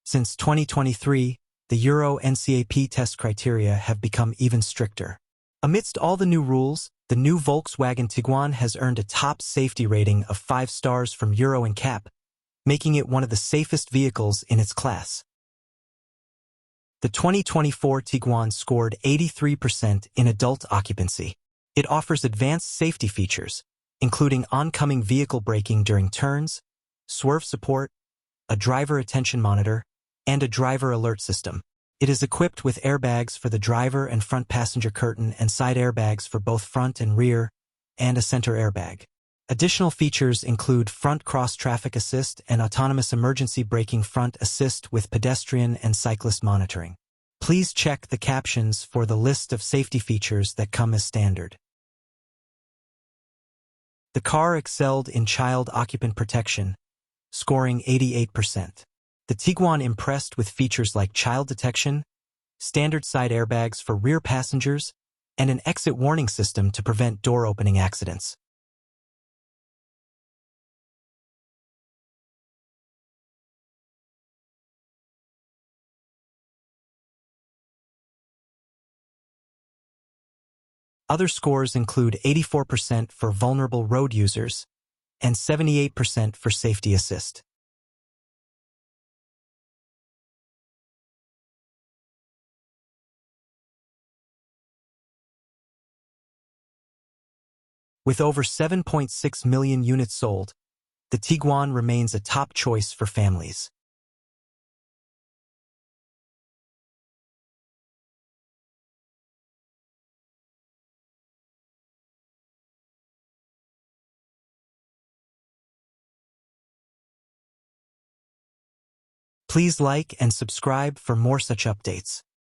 Since 2023, the Euro NCAP test criteria have become even stricter. Amidst all the new rules, the new Volkswagen Tiguan has earned a top safety rating of 5 stars from euroncap, making it one of the safest vehicles in its class. The 2024 Tiguan scored 83% in adult occupancy. It offers advanced safety features, including oncoming vehicle braking during turns, swerve support, a driver attention monitor, and a driver alert system. It is equipped with airbags for the driver and front passenger curtain and side airbags for both front and rear, and a center airbag. Additional features include front cross-traffic assist and autonomous emergency braking front assist with pedestrian and cyclist monitoring. Please check the captions for the list of safety features that come as standard. The car excelled in child occupant protection, scoring 88%. The Tiguan impressed with features like child detection, standard side airbags for rear passengers, and an exit warning system to prevent door opening accidents. Other scores include 84% for vulnerable road users and 78% for safety assist. With over 7.6 million units sold, the Tiguan remains a top choice for families. Please like and subscribe for more such updates.